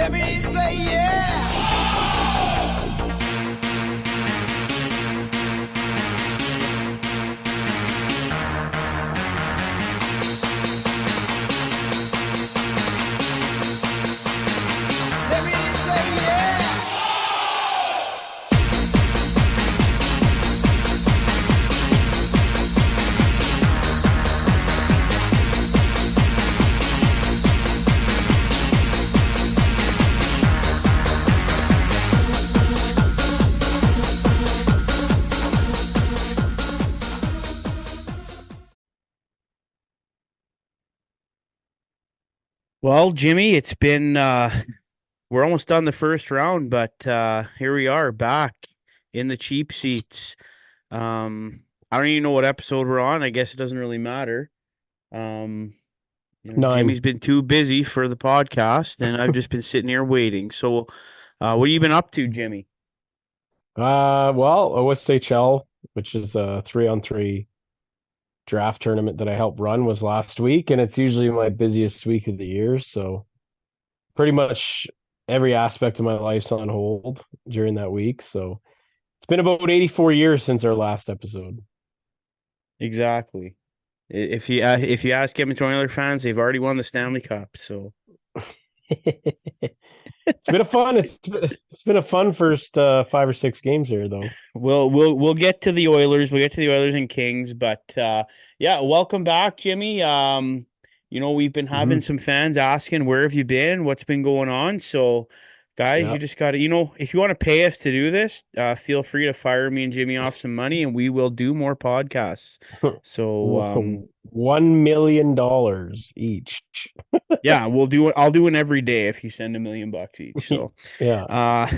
Let me say yeah. Let me say yeah. Well, Jimmy, it's been we're almost done the first round, but here we are back in the cheap seats. I don't even know what episode we're on. I guess it doesn't really matter. Um, Jimmy's 9. been too busy for the podcast, and I've just been sitting here waiting. So, what have you been up to, Jimmy? Well, OSHL, which is a 3-on-3 draft tournament that I help run, was last week, and it's usually my busiest week of the year. So pretty much every aspect of my life's on hold during that week. So it's been about 84 years since our last episode. Exactly. If you ask Edmonton Oilers fans, they've already won the Stanley Cup. So It's been a fun first 5 or 6 games here, though. we'll get to the Oilers. We'll get to the Oilers and Kings, but yeah, welcome back, Jimmy. We've been having Hmm. some fans asking where have you been, what's been going on. So, guys, Yeah. you just got to, if you want to pay us to do this, feel free to fire me and Jimmy off some money, and we will do more podcasts. So, $1 million each. yeah, we'll do it. I'll do it every day if you send $1 million each. So, Yeah. uh,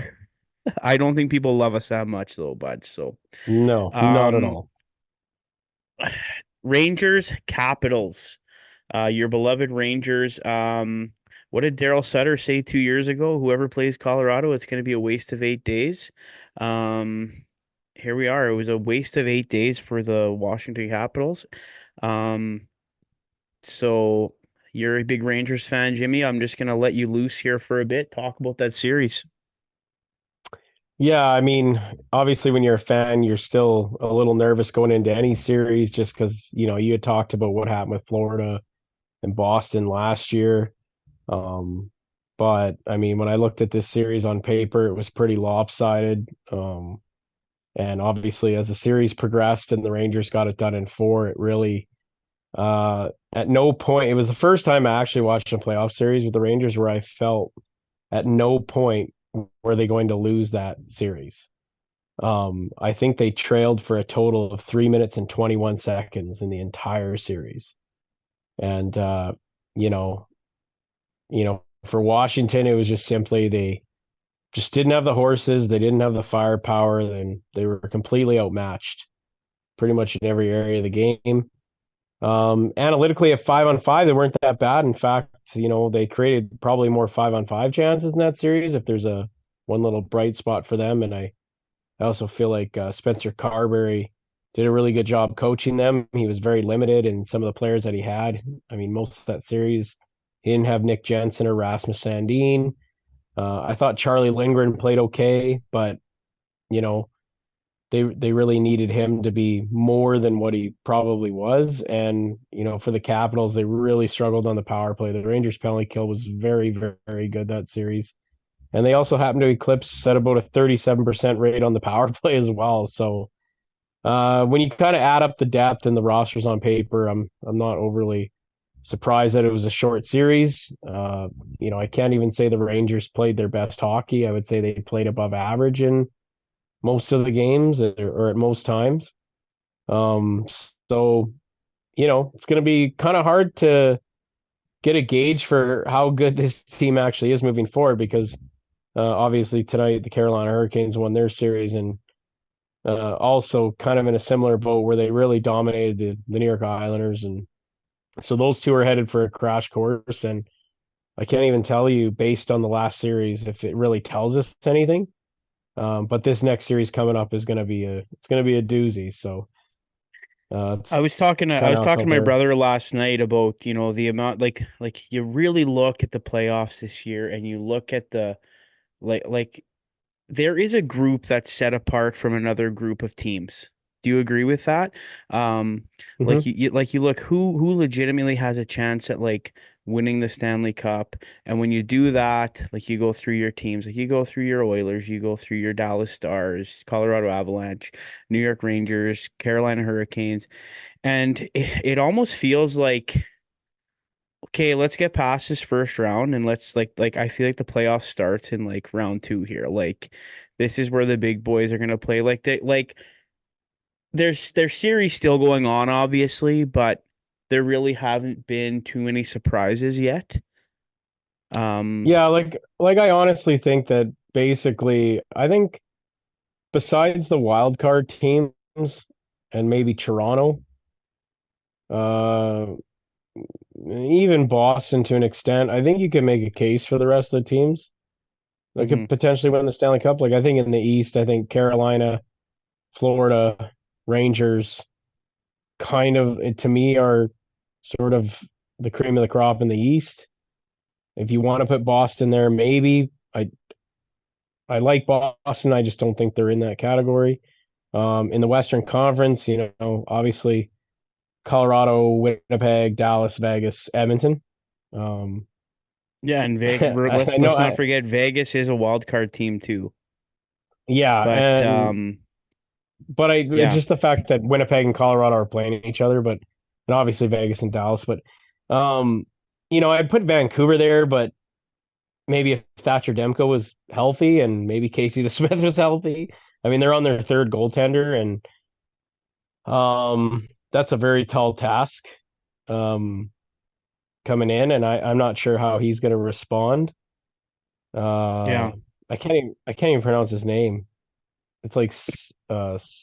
I don't think people love us that much though, bud. So, No, not at um. all. Rangers, Capitals, your beloved Rangers. What did Daryl Sutter say 2 years ago? Whoever plays Colorado, it's going to be a waste of 8 days. Here we are. It was a waste of 8 days for the Washington Capitals. Um, so you're a big Rangers fan, Jimmy. I'm just going to let you loose here for a bit. Talk about that series. Yeah, I mean, obviously, when you're a fan, you're still a little nervous going into any series just because, you had talked about what happened with Florida and Boston last year. Um, but I mean, when I looked at this series on paper, it was pretty lopsided. And obviously, as the series progressed and the Rangers got it done in four, it really, at no point, it was the first time I actually watched a playoff series with the Rangers where I felt at no point were they going to lose that series. I think they trailed for a total of 3 minutes and 21 seconds in the entire series. And you know, for Washington, it was just simply they just didn't have the horses, they didn't have the firepower, and they were completely outmatched pretty much in every area of the game. Analytically, at 5-on-5, they weren't that bad. In fact, they created probably more 5-on-5 chances in that series if there's a one little bright spot for them. And I also feel like Spencer Carberry did a really good job coaching them. He was very limited in some of the players that he had. I mean, most of that series, he didn't have Nick Jensen or Rasmus Sandin. I thought Charlie Lindgren played okay, but you know they really needed him to be more than what he probably was. And for the Capitals, they really struggled on the power play. The Rangers penalty kill was very, very, very good that series. And they also happened to eclipse at about a 37% rate on the power play as well. So when you kind of add up the depth and the rosters on paper, I'm not overly surprised that it was a short series. I can't even say the Rangers played their best hockey. I would say they played above average in most of the games or at most times. Um, so it's going to be kind of hard to get a gauge for how good this team actually is moving forward because obviously tonight the Carolina Hurricanes won their series and also kind of in a similar boat where they really dominated the New York Islanders, and so those two are headed for a crash course. And I can't even tell you based on the last series if it really tells us anything. But this next series coming up is going to be a doozy. So It's I was talking to I kind was of talking how to my they're. brother last night about, the amount like you really look at the playoffs this year and you look at the like there is a group that's set apart from another group of teams. Do you agree with that? Um, Mhm. like you look who legitimately has a chance at like winning the Stanley Cup, and when you do that, like you go through your teams, like you go through your Oilers, you go through your Dallas Stars, Colorado Avalanche, New York Rangers, Carolina Hurricanes, and it almost feels like okay, let's get past this first round and let's like I feel like the playoff starts in like round two here. Like this is where the big boys are gonna play. There's series still going on, obviously, but there really haven't been too many surprises yet. Um, Yeah, like I honestly think that basically, I think besides the wild card teams and maybe Toronto, uh, even Boston to an extent, I think you can make a case for the rest of the teams that mhm. could potentially win the Stanley Cup. Like I think in the East, I think Carolina, Florida, Rangers, kind of to me are sort of the cream of the crop in the East. If you want to put Boston there, maybe I like Boston. I just don't think they're in that category. In the Western Conference, obviously Colorado, Winnipeg, Dallas, Vegas, Edmonton. Um, Yeah, and Vegas. I Let's know, let's not forget Vegas is a wild card team too. yeah, But and but it's yeah, just the fact that Winnipeg and Colorado are playing each other, but and obviously Vegas and Dallas, but um, I'd put Vancouver there, but maybe if Thatcher Demko was healthy and maybe Casey DeSmith was healthy. I mean, they're on their third goaltender, and that's a very tall task um, coming in, and I'm not sure how he's going to respond. Uh, yeah. I can't even pronounce his name. It's like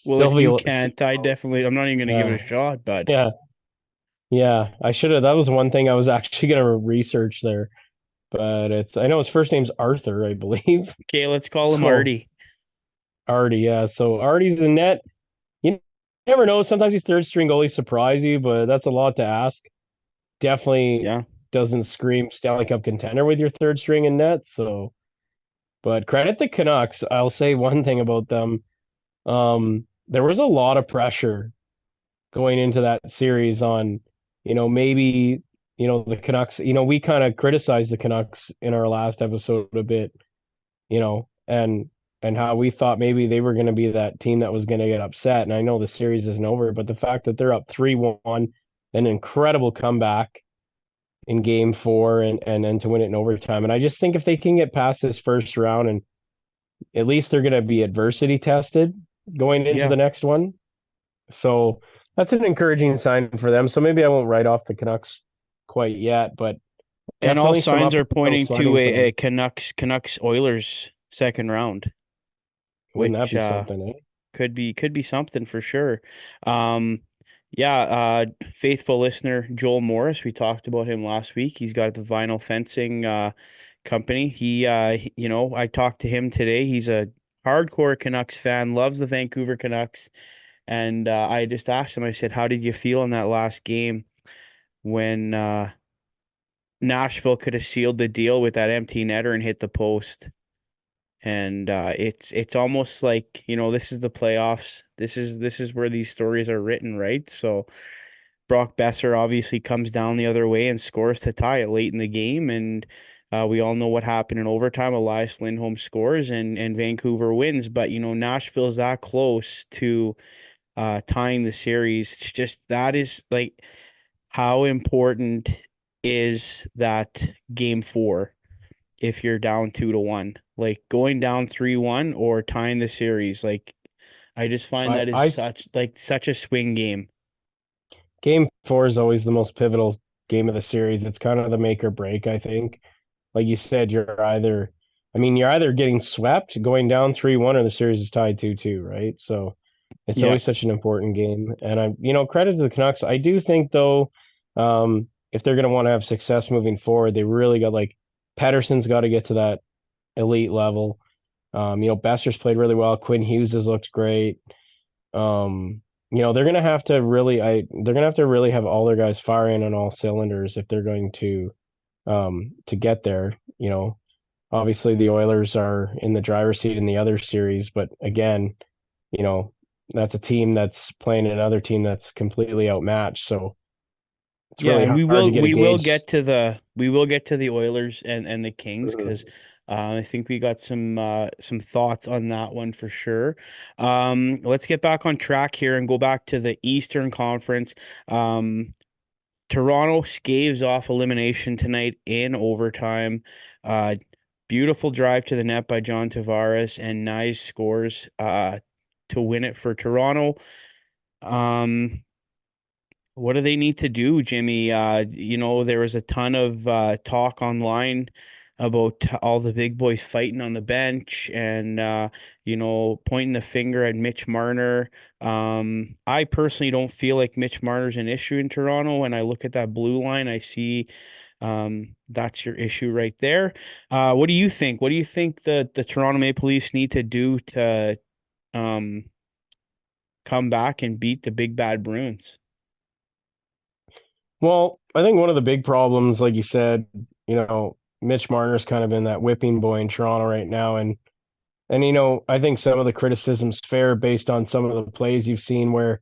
Well, if you Silvio. can't, I'm not even gonna give it a shot, but Yeah, yeah. I should have. That was one thing I was actually going to research there, but I know his first name's Arthur, I believe. okay, let's call him So Artie. Artie, yeah. So Artie's in net. You never know. Sometimes these third string goalies surprise you, but that's a lot to ask. Definitely Yeah. doesn't scream Stanley Cup contender with your third string in net. So, but credit the Canucks. I'll say one thing about them. There was a lot of pressure going into that series on, maybe, the Canucks, we kind of criticized the Canucks in our last episode a bit, and how we thought maybe they were going to be that team that was going to get upset. And I know the series isn't over, but the fact that they're up 3-1, an incredible comeback in game four and then to win it in overtime. And I just think if they can get past this first round and at least they're going to be adversity tested going into Yeah. the next one. So that's an encouraging sign for them. So maybe I won't write off the Canucks quite yet, but And all definitely some signs are uphill pointing to sledding for a them. Canucks Oilers second round, Wouldn't that which be something, eh? could be something for sure. Um, yeah, faithful listener Joel Morris, we talked about him last week. He's got the vinyl fencing company. I talked to him today. He's a hardcore Canucks fan, loves the Vancouver Canucks, and I just asked him. I said, "How did you feel in that last game when Nashville could have sealed the deal with that empty netter and hit the post?" And it's almost like, this is the playoffs. This is where these stories are written, right? So Brock Besser obviously comes down the other way and scores to tie it late in the game, and we all know what happened in overtime. Elias Lindholm scores, and Vancouver wins. But Nashville's that close to tying the series. It's just that is like how important is that game four if you're down 2-1, like going down 3-1 or tying the series. Like I just find I, that is I such a swing game. Game four is always the most pivotal game of the series. It's kind of the make or break, I think. Like you said, you're either getting swept going down 3-1 or the series is tied 2-2, right? So it's Yeah. always such an important game. And credit to the Canucks. I do think though, if they're going to want to have success moving forward, they really got like Pedersen's got to get to that elite level. Besser's played really well. Quinn Hughes has looked great. Um, they're gonna have to really have all their guys firing on all cylinders if they're going to get there. Obviously the Oilers are in the driver's seat in the other series, but again, you know, that's a team that's playing another team that's completely outmatched. So it's Yeah, really and hard to get a we will gauge. get to the Oilers and the Kings Mhm. because I think we got some thoughts on that one for sure. Let's get back on track here and go back to the Eastern Conference. Um, Toronto scaves off elimination tonight in overtime. Uh, Beautiful drive to the net by John Tavares and nice scores to win it for Toronto. Um, what do they need to do, Jimmy? There was a ton of talk online about all the big boys fighting on the bench and pointing the finger at Mitch Marner. I personally don't feel like Mitch Marner's an issue in Toronto. When I look at that blue line, I see that's your issue right there. What do you think? What do you think the Toronto Maple Leafs need to do to um, come back and beat the big bad Bruins? Well, I think one of the big problems, like you said, Mitch Marner's kind of in that whipping boy in Toronto right now, and I think some of the criticism's fair based on some of the plays you've seen where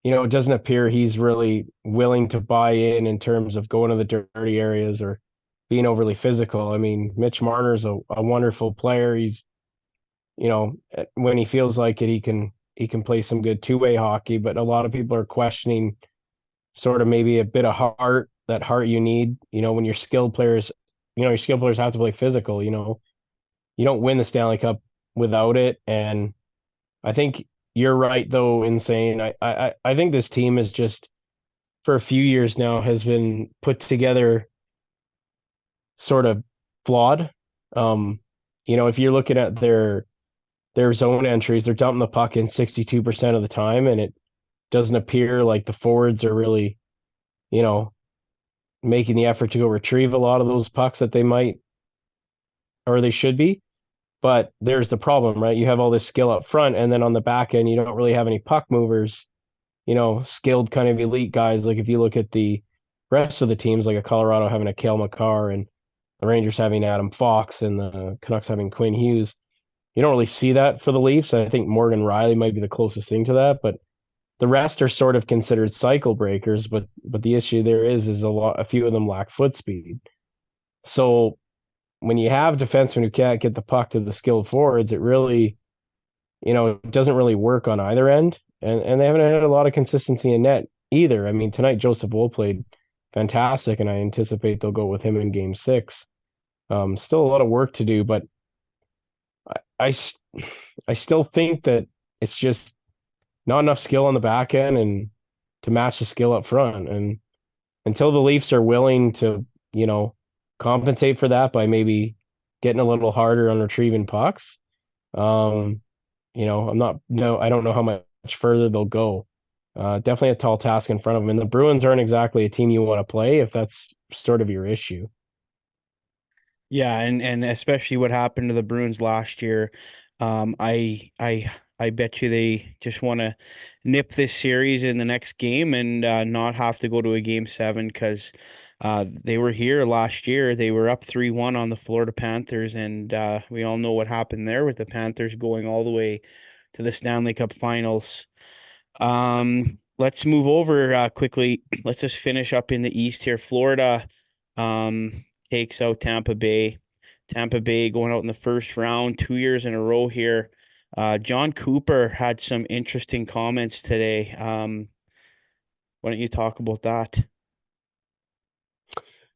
it doesn't appear he's really willing to buy in terms of going to the dirty areas or being overly physical. I mean, Mitch Marner's a wonderful player. He's, when he feels like it, he can play some good two-way hockey, but a lot of people are questioning sort of maybe a bit of that heart you need, when your skilled players have to play physical, you don't win the Stanley Cup without it. And I think you're right though in saying I think this team is just for a few years now has been put together sort of flawed. Um, if you're looking at their zone entries, they're dumping the puck in 62% of the time, and it doesn't appear like the forwards are really, you know, making the effort to go retrieve a lot of those pucks that they might or they should be. But there's the problem, right? You have all this skill up front, and then on the back end, you don't really have any puck movers, skilled kind of elite guys. Like if you look at the rest of the teams, like a Colorado having a Cale Makar and the Rangers having Adam Fox and the Canucks having Quinn Hughes, you don't really see that for the Leafs. I think Morgan Riley might be the closest thing to that, but the rest are sort of considered cycle breakers. But the issue there is a few of them lack foot speed. So when you have defensemen who can't get the puck to the skilled forwards, it really, it doesn't really work on either end. And they haven't had a lot of consistency in net either. I mean, tonight Joseph Woll played fantastic, and I anticipate they'll go with him in game 6. Still a lot of work to do, but I, I still think that it's just not enough skill on the back end and to match the skill up front. And until the Leafs are willing to, compensate for that by maybe getting a little harder on retrieving pucks, um, I don't know how much further they'll go. Definitely a tall task in front of them. And the Bruins aren't exactly a team you want to play if that's sort of your issue. Yeah, and especially what happened to the Bruins last year. I bet you they just want to nip this series in the next game and not have to go to a game 7 because they were here last year. They were up 3-1 on the Florida Panthers, and we all know what happened there with the Panthers going all the way to the Stanley Cup Finals. Let's move over quickly. Let's just finish up in the East here. Florida takes out Tampa Bay. Tampa Bay going out in the first round 2 years in a row here. John Cooper had some interesting comments today. Why don't you talk about that?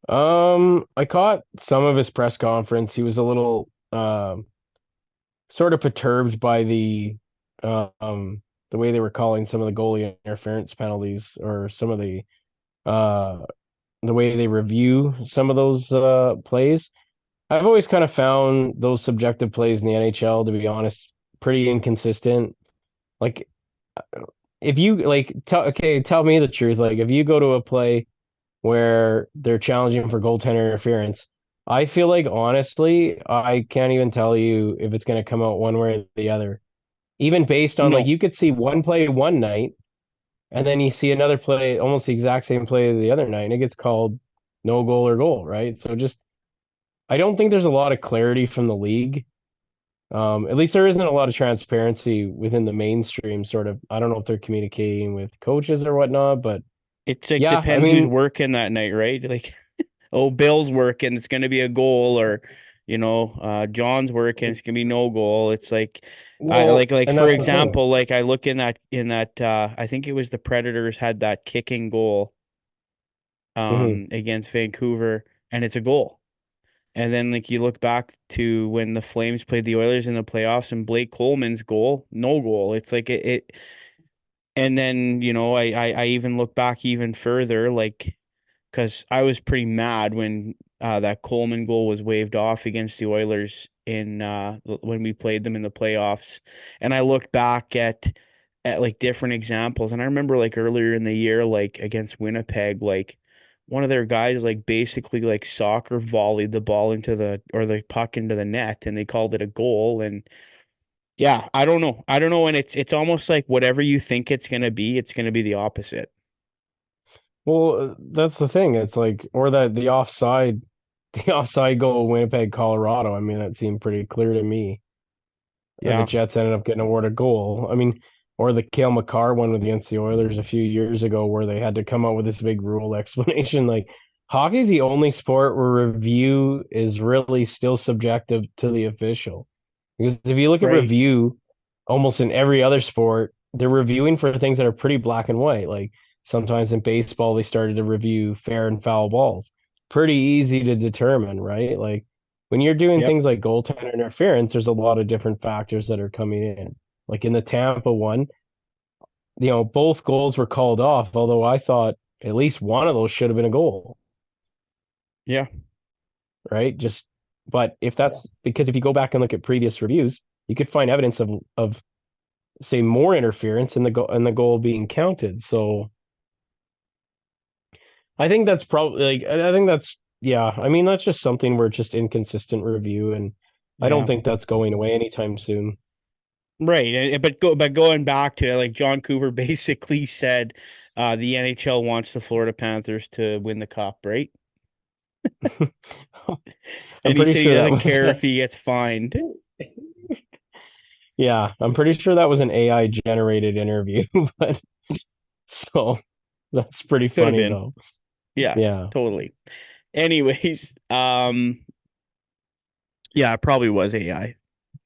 I caught some of his press conference. He was a little sort of perturbed by the way they were calling some of the goalie interference penalties or some of uh the way they review some of those plays. I've always kind of found those subjective plays in the NHL, to be honest, pretty inconsistent. Like if you tell me the truth. Like if you go to a play where they're challenging for goaltender interference, I feel like honestly, I can't even tell you if it's going to come out one way or the other. Even based on like No. you could see one play one night And then you see another play, almost the exact same play the other night, and it gets called no goal or goal, right? So just I don't think there's a lot of clarity from the league. At least there isn't a lot of transparency within the mainstream sort of. I don't know if they're communicating with coaches or whatnot, but It's like yeah, I depends who's mean, working that night, right? Like, oh, Bill's working, it's gonna be a goal, or John's working, it's gonna be no goal. It's like I well, like and for that's the thing. example, like I look in that I think it was the Predators had that kicking goal Hmm. against Vancouver, and it's a goal. And then like you look back to when the Flames played the Oilers in the playoffs and Blake Coleman's goal, no goal. It's like it and then, I even look back even further, like because I was pretty mad when that Coleman goal was waved off against the Oilers in when we played them in the playoffs. And I looked back at like different examples, and I remember like earlier in the year, like against Winnipeg, like one of their guys like basically like soccer volleyed the ball into the puck into the net, and they called it a goal. And yeah, I don't know. I don't know. And it's almost like whatever you think it's gonna be the opposite. Well, that's the thing. It's like, or that the offside, the offside goal, Winnipeg, Colorado. I mean, that seemed pretty clear to me. The Yeah. Jets ended up getting awarded a goal. I mean, or the Cale Makar one against the Oilers a few years ago, where they had to come up with this big rule explanation. Like, hockey's the only sport where review is really still subjective to the official. Because if you look at Right. review, almost in every other sport, they're reviewing for things that are pretty black and white. Like sometimes in baseball, they started to review fair and foul balls. Pretty easy to determine, right? Like when you're doing Yep. things like goaltender interference, there's a lot of different factors that are coming in. Like in the Tampa one, both goals were called off, although I thought at least one of those should have been a goal, Yeah. right? But if that's because if you go back and look at previous reviews, you could find evidence of say more interference in the goal being counted. So I think that's probably like I think that's yeah. I mean that's just something where it's just inconsistent review, and I don't Yeah. think that's going away anytime soon. Right. But going back to it, like John Cooper basically said, the NHL wants the Florida Panthers to win the cup, right? I'm And he pretty said he sure that doesn't was care if he gets fined. yeah. I'm pretty sure that was an AI generated interview, but so that's pretty Could have funny been. though. Yeah, Yeah, totally. Anyways, yeah, it probably was AI.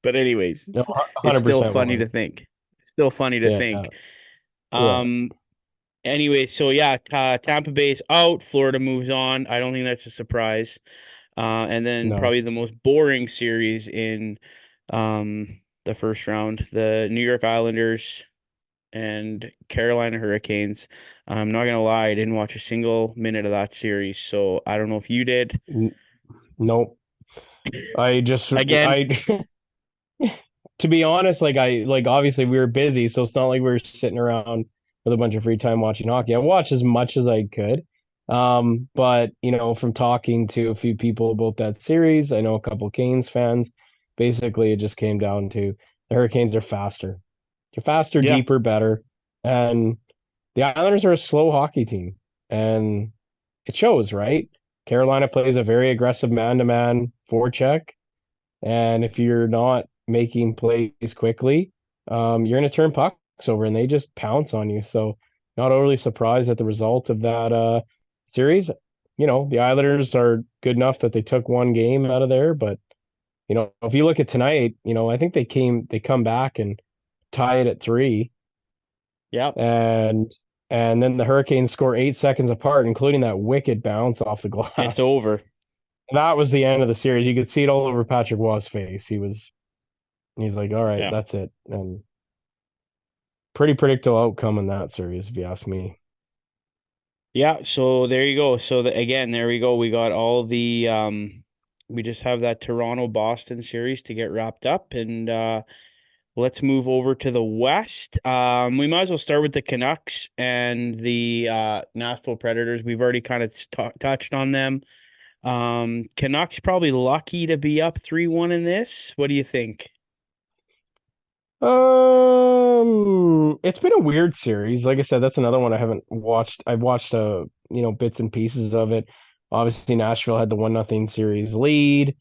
But anyways, no, it's still 100% funny was. to think. Still funny to Yeah, think. yeah, Um, anyway, so yeah, Tampa Bay's out, Florida moves on. I don't think that's a surprise. And then no. probably the most boring series in the first round, the New York Islanders and Carolina Hurricanes. I'm not gonna lie, I didn't watch a single minute of that series, so I don't know if you did. N- Nope. I just Again, I to be honest, like obviously we were busy, so it's not like we were sitting around with a bunch of free time watching hockey. I watched as much as I could. But from talking to a few people about that series, I know a couple Canes fans. Basically, it just came down to the Hurricanes are faster. They're faster, yeah, deeper, better. And the Islanders are a slow hockey team. And it shows, right? Carolina plays a very aggressive man-to-man forecheck. And if you're not making plays quickly, you're going to turn pucks over and they just pounce on you. So, not overly surprised at the result of that series. The Islanders are good enough that they took one game out of there. But, if you look at tonight, I think they come back and tie it at three. yeah, And, and then the Hurricanes score 8 seconds apart, including that wicked bounce off the it's glass. over. That was the end of the series. You could see it all over Patrick Waugh's face. He's like, all right, Yeah. that's it. And pretty predictable outcome in that series, if you ask me. Yeah, so there you go. So again, there we go. We got all the we just have that Toronto Boston series to get wrapped up, and let's move over to the West. We might as well start with the Canucks and the Nashville Predators. We've already kind of touched on them. Canucks probably lucky to be up 3-1 in this. What do you think? It's been a weird series. Like I said, that's another one I haven't watched. I've watched bits and pieces of it. Obviously, Nashville had the 1-0 series lead,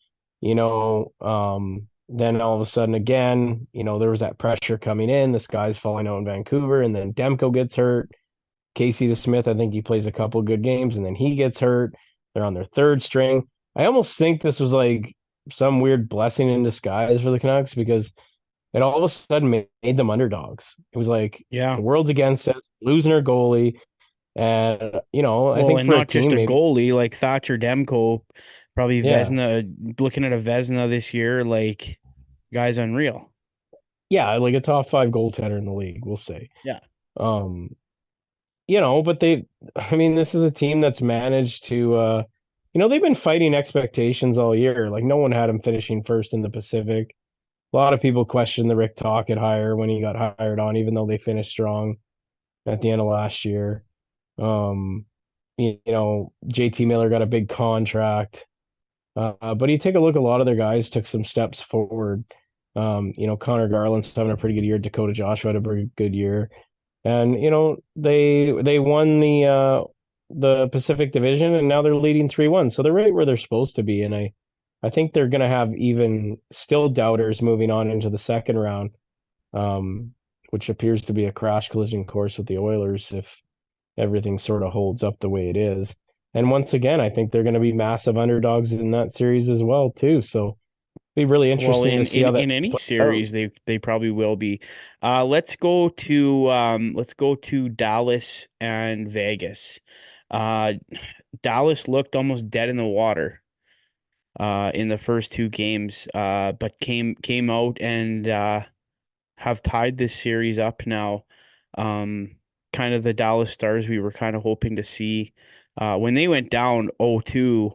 then all of a sudden again, there was that pressure coming in. This guy's falling out in Vancouver, and then Demko gets hurt. Casey DeSmith, I think he plays a couple good games, and then he gets hurt. They're on their third string. I almost think this was like some weird blessing in disguise for the Canucks because it all of a sudden made them underdogs. It was like Yeah. the world's against us, losing our goalie. And, I Well, think and for a not just team, a maybe, goalie like Thatcher Demko, probably yeah, Vezina, looking at a Vezina this year, like guy's unreal. yeah, like a top five goaltender in the league, we'll say. Yeah. Um, but I mean, this is a team that's managed to, they've been fighting expectations all year. Like no one had them finishing first in the Pacific. A lot of people questioned the Rick Tocchet hire when he got hired on, even though they finished strong at the end of last year. JT Miller got a big contract. But you take a look, a lot of their guys took some steps forward. Connor Garland's having a pretty good year. Dakota Joshua had a pretty good year. And, they won the Pacific Division and now they're leading 3-1. So they're right where they're supposed to be. And I think they're gonna have even still doubters moving on into the second round, which appears to be a crash collision course with the Oilers if everything sort of holds up the way it is. And once again, I think they're going to be massive underdogs in that series as well, too. So be really Well, interesting to see how that in any plays out. series, they probably will be. Let's go to Dallas and Vegas. Uh, Dallas looked almost dead in the water in the first two games, but came out and have tied this series up now. Kind of the Dallas Stars we were kind of hoping to see when they went down 0-2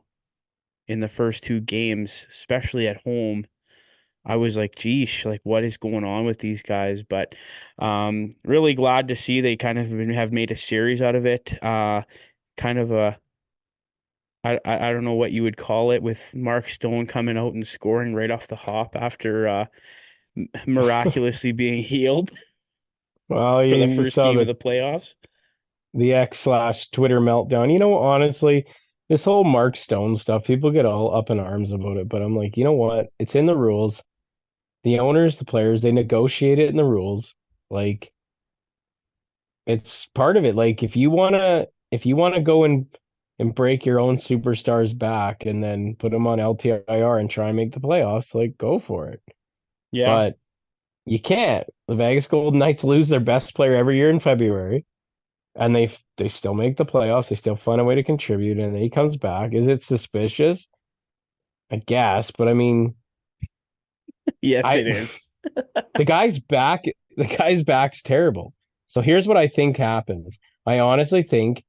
in the first two games, especially at home. I was like, geesh, like what is going on with these guys? But really glad to see they kind of have made a series out of it. Kind of a I don't know what you would call it with Mark Stone coming out and scoring right off the hop after miraculously being healed Well, for the you first saw game of the playoffs. the X/Twitter meltdown. Honestly, this whole Mark Stone stuff, people get all up in arms about it, but I'm like, you know what? It's in the rules. The owners, the players, they negotiate it in the rules. Like it's part of it. Like if you wanna go and break your own superstars back and then put them on LTIR and try and make the playoffs, like go for it. Yeah. But you can't. The Vegas Golden Knights lose their best player every year in February, and they still make the playoffs. They still find a way to contribute, and he comes back. Is it suspicious? I guess, but I mean, Yes, I it is. the guy's back. The guy's back's terrible. So here's what I think happens. I honestly think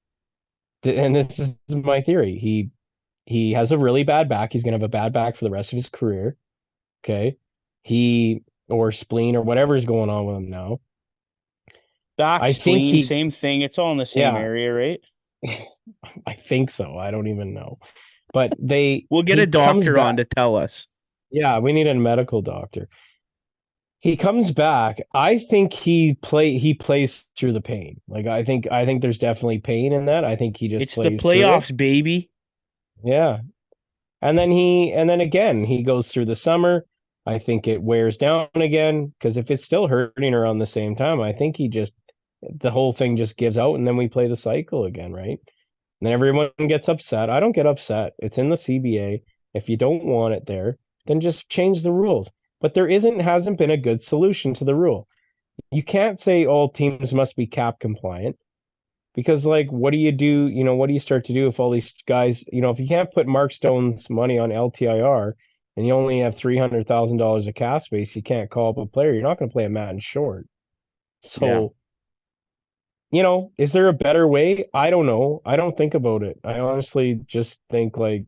that, and this is my theory. He has a really bad back. He's gonna have a bad back for the rest of his career. Okay. He or spleen or whatever is going on with him now. Back, I think spleen, same thing. It's all in the same yeah, area, right? I think so. I don't even know. But We'll get a he comes doctor back. on to tell us. Yeah, we need a medical doctor. He comes back. I think he plays through the pain. Like I think there's definitely pain in that. I think he just It's the plays through it. playoffs, baby. Yeah. And then again, he goes through the summer. I think it wears down again because if it's still hurting around the same time, I think the whole thing just gives out and then we play the cycle again, right? And then everyone gets upset. I don't get upset. It's in the CBA. If you don't want it there, then just change the rules. But there hasn't been a good solution to the rule. You can't say all teams must be cap compliant because like what do you do, what do you start to do if all these guys, if you can't put Mark Stone's money on LTIR and you only have $300,000 of cap space, you can't call up a player. You're not going to play a man short. Yeah. So is there a better way? I don't know. I don't think about it. I honestly just think like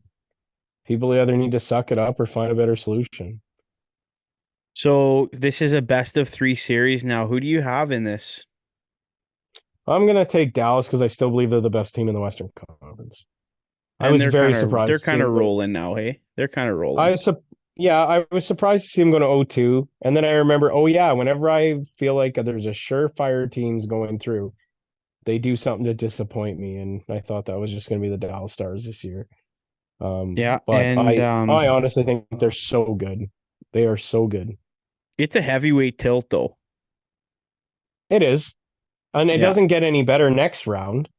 people either need to suck it up or find a better solution. So this is a best of three series now. Who do you have in this? I'm gonna take Dallas because I still believe they're the best team in the Western Conference. I And was very surprised they're kind of seeing rolling now, hey? They're kind of rolling. I Yeah, I was surprised to see him go to 0-2. And then I remember, oh yeah, whenever I feel like there's a surefire teams going through, they do something to disappoint me. And I thought that was just going to be the Dallas Stars this year. Yeah, But and I honestly think they're so good. They are so good. it's a heavyweight tilt though. It is. And it Yeah, doesn't get any better next round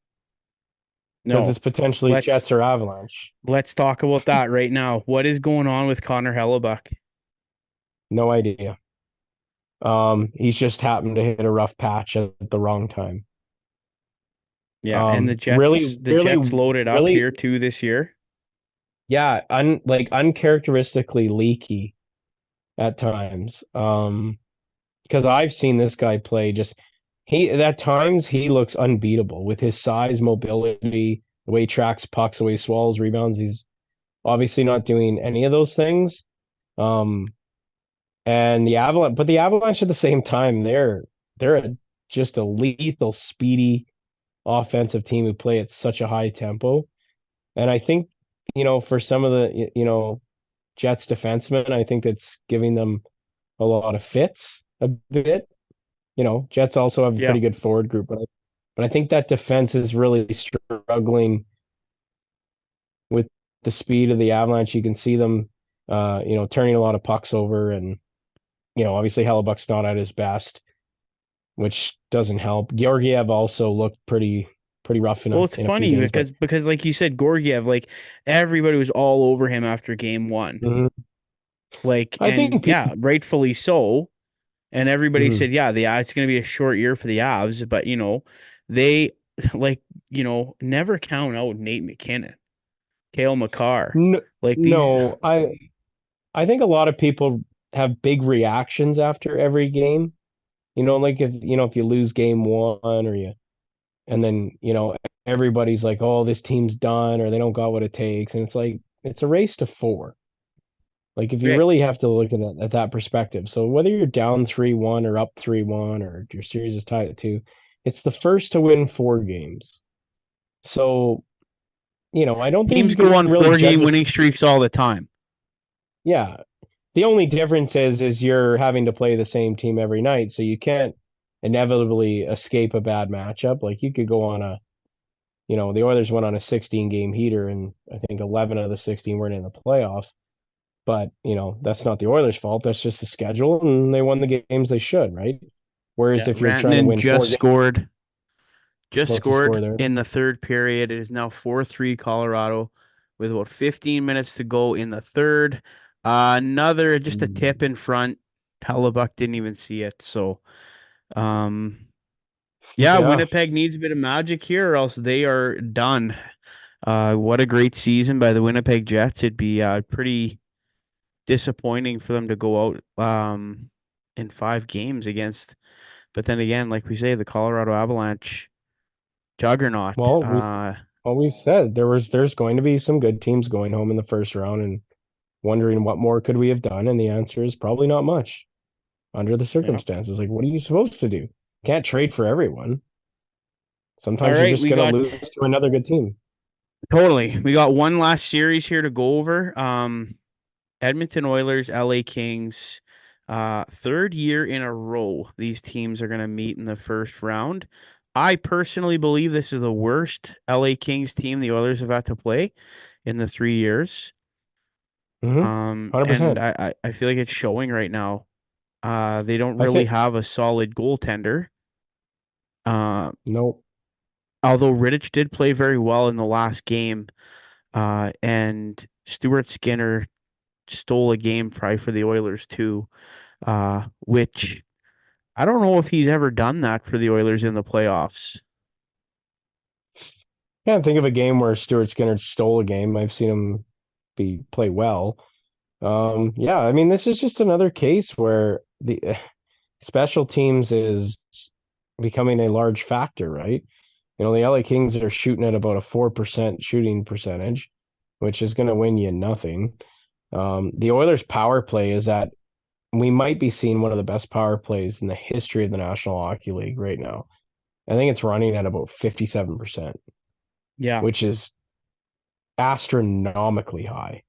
because no. it's potentially Jets Let's or Avalanche. let's talk about that right now. What is going on with Connor Hellebuck? No idea. He's just happened to hit a rough patch at the wrong time. Yeah, and the Really, Jets the Jets really, loaded up really, here too this year. yeah, like uncharacteristically leaky at times. Because I've seen this guy play just he at times he looks unbeatable with his size, mobility, the way he tracks pucks, the way he swallows rebounds. He's obviously not doing any of those things. Um, and the Avalanche at the same time, just a lethal, speedy offensive team who play at such a high tempo. And I think, for some of the, Jets defensemen, I think that's giving them a lot of fits a bit. Jets also have a Yeah. pretty good forward group, but I think that defense is really struggling with the speed of the Avalanche. You can see them, turning a lot of pucks over, and obviously Hellebuck's not at his best, which doesn't help. Georgiev also looked pretty rough Well, it's in a few funny games, but because like you said, Gorgiev, like everybody was all over him after game one. mhm. Like, I and think yeah, rightfully so. And everybody mhm. said, yeah, it's going to be a short year for the Avs, but they like, never count out Nate McKinnon, Kale McCarr. No, Like these, no, I think a lot of people have big reactions after every game. Like if you lose game one and then, everybody's like, oh, this team's done or they don't got what it takes. And it's like, it's a race to four. Like if you right. really have to look at it at that perspective. So whether you're down 3-1 or up 3-1 or your series is tied at 2, it's the first to win 4 games. So, I don't think Teams you go can on really judge 4 game this. winning streaks all the time. Yeah. The only difference is you're having to play the same team every night, so you can't inevitably escape a bad matchup. Like you could go on the Oilers went on a 16 game heater, and I think 11 of the 16 weren't in the playoffs. But, that's not the Oilers' fault. That's just the schedule, and they won the games they should, right? Whereas Yeah, if you're trying to Rantanen win 4 games, just what's the score scored there? in the third period. It is now 4-3 Colorado with about 15 minutes to go in the third. Another just a tip in front. Hellebuck didn't even see it. So, um, yeah, Yeah. Winnipeg needs a bit of magic here, or else they are done. What a great season by the Winnipeg Jets. It'd be pretty disappointing for them to go out in 5 games against. But then again, like we say, the Colorado Avalanche juggernaut. Well, we always said there's going to be some good teams going home in the first round and wondering what more could we have done, and the answer is probably not much under the Yeah. circumstances. Like, what are you supposed to do? Can't trade for everyone. All Sometimes you're right, just we gonna got lose to another good team. totally. We got one last series here to go over. Edmonton Oilers, LA Kings. Third year in a row, these teams are going to meet in the first round. I personally believe this is the worst LA Kings team the Oilers have had to play in the 3 years. Mm-hmm. And 100%. I feel like it's showing right now. They don't I really think have a solid goaltender. Uh, no. although Rittich did play very well in the last game, and Stuart Skinner stole a game probably for the Oilers too, which I don't know if he's ever done that for the Oilers in the playoffs. Can't think of a game where Stuart Skinner stole a game. I've seen him play well. Yeah, I mean, this is just another case where the special teams is becoming a large factor, right? The LA Kings are shooting at about a 4% shooting percentage, which is going to win you nothing. The Oilers' power play is at we might be seeing one of the best power plays in the history of the National Hockey League right now. I think it's running at about 57%, Yeah. which is astronomically high.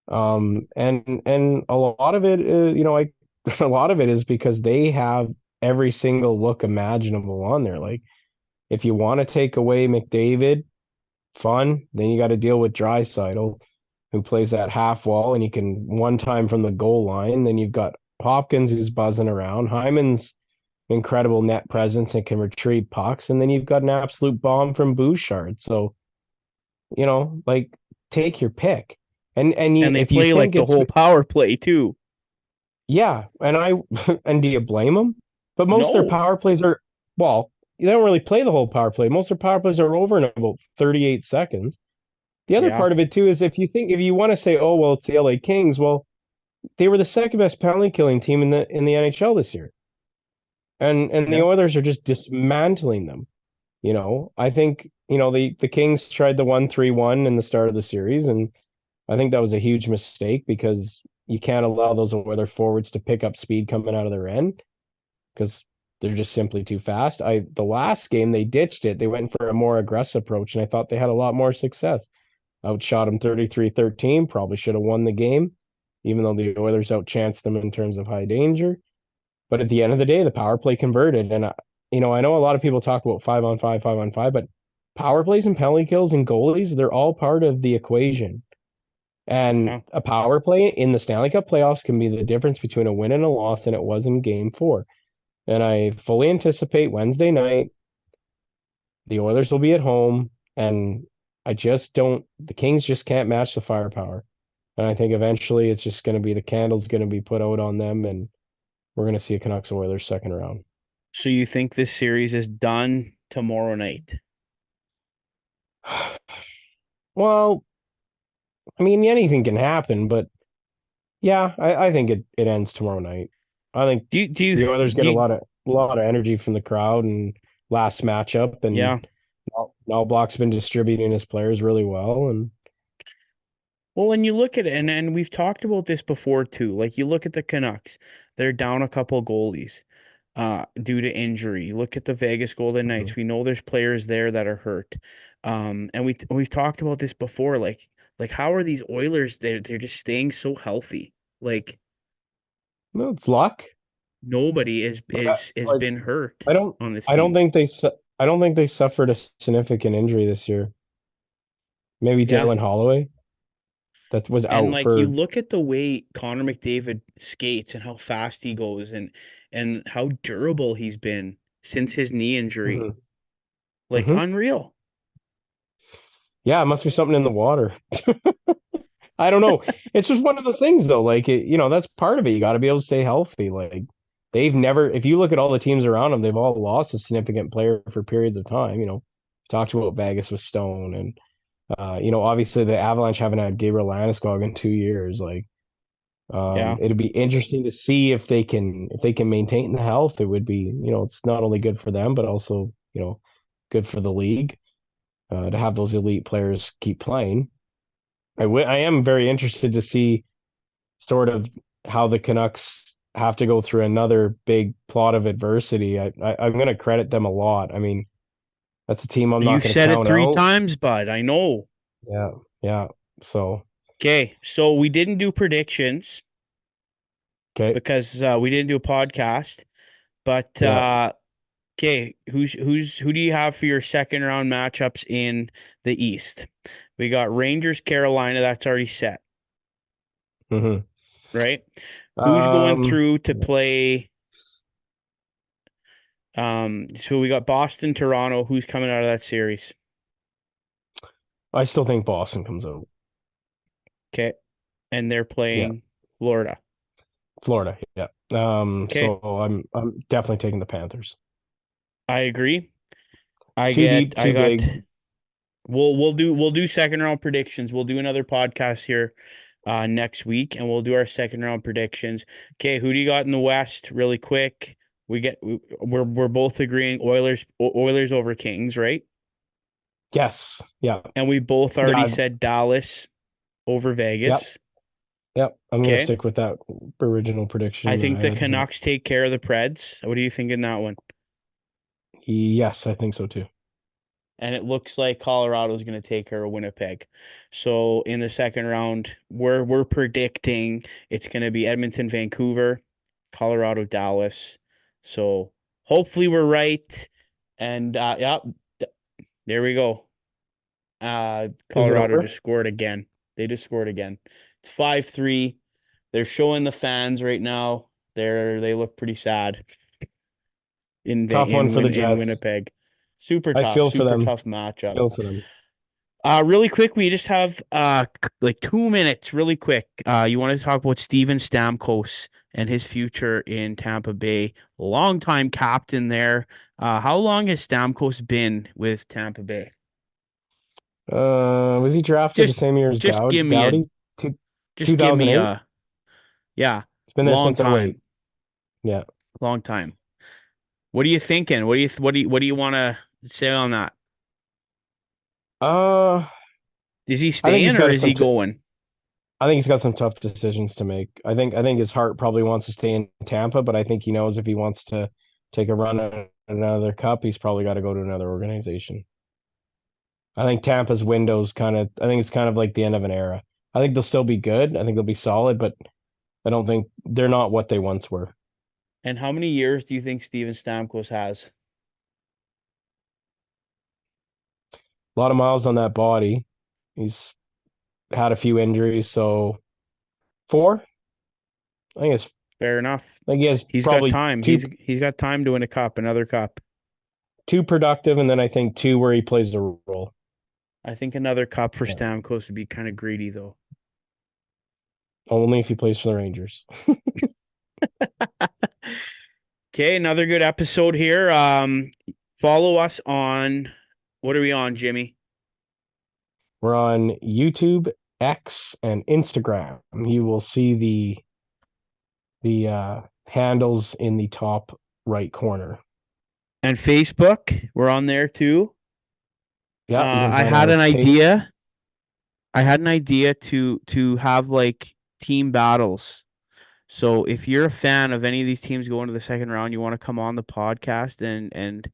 And a lot of it is, like a lot of it is because they have every single look imaginable on there. Like if you want to take away McDavid, fun, then you got to deal with Draisaitl, who plays that half wall and he can one time from the goal line. Then you've got Hopkins who's buzzing around. Hyman's incredible net presence and can retrieve pucks, and then you've got an absolute bomb from Bouchard. So, like take your pick. And And they if you play like think the it's whole power play too. yeah, and do you blame them? But most of their No. power plays are well, they don't really play the whole power play. Most of their power plays are over in about 38 seconds. The other Yeah. part of it too is if you want to say, oh well, it's the LA Kings, well, they were the second best penalty killing team in the NHL this year. And the Yeah. Oilers are just dismantling them. I think, the Kings tried the 1-3-1 in the start of the series, and I think that was a huge mistake because you can't allow those Oiler forwards to pick up speed coming out of their end because they're just simply too fast. The last game they ditched it. They went for a more aggressive approach, and I thought they had a lot more success. Outshot them 33-13, probably should have won the game, even though the Oilers outchanced them in terms of high danger. But at the end of the day, the power play converted. And, I know a lot of people talk about 5-on-5, 5-on-5, but power plays and penalty kills and goalies, they're all part of the equation. And Yeah. a power play in the Stanley Cup playoffs can be the difference between a win and a loss, and it was in game 4. And I fully anticipate Wednesday night, the Oilers will be at home, and the Kings just can't match the firepower. And I think eventually it's just going to be the candle's going to be put out on them, and we're going to see a Canucks Oilers second round. So you think this series is done tomorrow night? Well, I mean, anything can happen, but yeah, I think it ends tomorrow night. I think Do you do you, the Oilers get do a you, lot of energy from the crowd and last matchup, yeah. and Knoblauch's been distributing his players really well, and Well, when you look at it, and we've talked about this before too. Like you look at the Canucks, they're down a couple goalies due to injury. Look at the Vegas Golden Mhm. Knights. We know there's players there that are hurt. And we've talked about this before. Like how are these Oilers they're just staying so healthy? Like No, it's luck. nobody is Like, is like been hurt I don't on this I don't team. think I don't think they suffered a significant injury this year. Maybe Yeah. Dylan Holloway that was And out like you for. look at the way Connor McDavid skates and how fast he goes and how durable he's been since his knee injury. Mhm. Like Mhm. unreal. Yeah, it must be something in the water. I don't know. It's just one of those things though. Like that's part of it. You got to be able to stay healthy. Like they've never, if you look at all the teams around them, they've all lost a significant player for periods of time. Talked about Vegas with Stone, and obviously the Avalanche haven't had Gabriel Landeskog in 2 years. Like, Yeah. it'd be interesting to see if they can maintain the health. It would be, it's not only good for them, but also, good for the league, to have those elite players keep playing. I am very interested to see sort of how the Canucks have to go through another big plot of adversity. I'm going to credit them a lot. I mean, that's a team I'm You not going to said it count three out. times, bud. I know. Yeah, yeah. So, Okay, so we didn't do predictions okay, because we didn't do a podcast. But yeah. okay, who do you have for your second round matchups in the East? We got Rangers, Carolina, that's already set, hmm right? Who's going Um, through to play? So we got Boston, Toronto. Who's coming out of that series? I still think Boston comes out. Okay, and they're Yeah, playing Florida. Florida. Yeah. Okay, So I'm definitely taking the Panthers. I agree. Too deep, I too got. big. We'll do second round predictions. We'll do another podcast here next week, and we'll do our second round predictions. Okay, who do you got in the West? Really quick. We're both agreeing Oilers over Kings, right? Yes. Yeah. And we both already Yeah. said Dallas over Yep. Vegas. Yep. I'm gonna Okay. stick with that original I prediction that think I the had. Yeah. Canucks take care of the Preds. What do you think in that one? Yes, I think so too. and it looks like Colorado's going to take care of Winnipeg. So in the second round, we're predicting it's going to be Edmonton, Vancouver, Colorado, Dallas. So hopefully we're right. And yeah, there we go. Is it Colorado over? just scored again. They just scored again. It's 5-3. They're showing the fans right now. They look pretty sad Tough one for the In Jets. Winnipeg. I feel for Super them. tough matchup. Feel for them. Really quick, we just have like 2 minutes, really quick. You want to talk about Steven Stamkos and his future in Tampa Bay, longtime captain there. How long has Stamkos been with Tampa Bay? Was he drafted the Just same year as just give me a Doughty? Two- just give me 2008? a yeah, It's been there long since 08. time, Yeah. long time. What are you thinking? What do you want to say on that? Uh, Is he I think he's staying or got is he some. going? I think he's got some tough decisions to make. I think his heart probably wants to stay in Tampa, but I think he knows if he wants to take a run at another cup, he's probably got to go to another organization. I think Tampa's window's I think it's kind of like the end of an era. I think they'll still be good. I think they'll be solid, but I don't think they're not what they once were. And how many years do you think Steven Stamkos has? A lot of miles on that body. He's had a few injuries, so 4. I think it's Fair enough. I think he has He's got probably time. two He's got time to win a cup, another cup. two productive, and then I think 2 where he plays a role. I think another cup for Yeah. Stamkos would be kind of greedy though. Only if he plays for the Rangers. Okay, another good episode here. Follow us on what are we on, Jimmy? We're on YouTube, X, and Instagram. You will see the handles in the top right corner. And Facebook, we're on there too. Yeah, you can I find had our an page. idea. I had an idea to have like team battles. So if you're a fan of any of these teams going to the second round, you want to come on the podcast and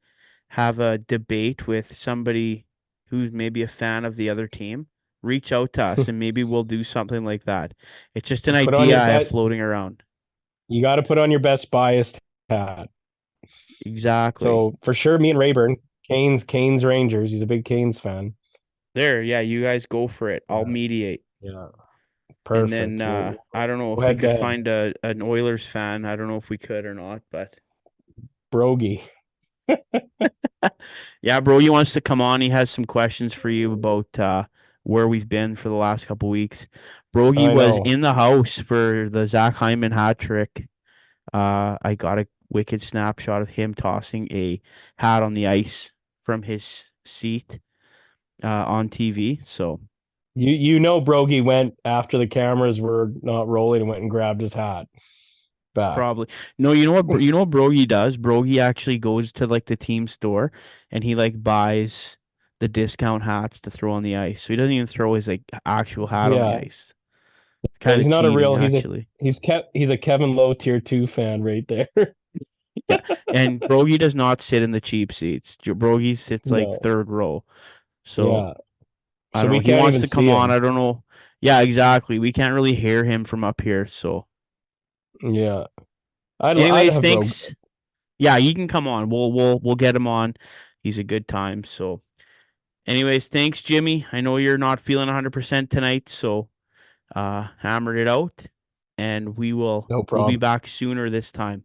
have a debate with somebody who's maybe a fan of the other team, reach out to us and maybe we'll do something like that. It's just an Put on idea your I have bet. floating around. You got to put on your best biased hat. Exactly. So for sure, me and Rayburn, Canes Rangers. He's a big Canes fan. There, yeah, you guys go for it. I'll Yeah. mediate. Yeah, And perfect. then I don't know if go we head to could head. find an Oilers fan. I don't know if we could or not, but Brogy. yeah, bro, he wants to come on. He has some questions for you about where we've been for the last couple weeks. Brogy I was know. in the house for the Zach Hyman hat trick. I got a wicked snapshot of him tossing a hat on the ice from his seat on TV. So You know Brogy went after the cameras were not rolling and went and grabbed his hat back. probably no, you know what Brogy does? Brogy actually goes to like the team store and he like buys the discount hats to throw on the ice. So he doesn't even throw his like actual hat on the Yeah. ice. It's kind He's of not a cheating, real actually. he's a Kevin Lowe tier 2 fan right there. Yeah. And Brogy does not sit in the cheap seats. Brogy sits like No. third row. So Yeah. I So don't we know. He can't wants even to come see on. him. I don't know. Yeah, exactly. We can't really hear him from up here. So Yeah. I'd anyways, have Brogy. thanks. Yeah, he can come on. We'll get him on. He's a good time. So anyways, thanks, Jimmy. I know you're not feeling 100% tonight, so hammered it out. And No we'll be problem. back sooner this time.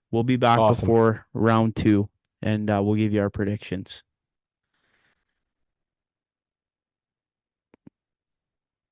We'll be back Awesome. before round 2, and we'll give you our predictions.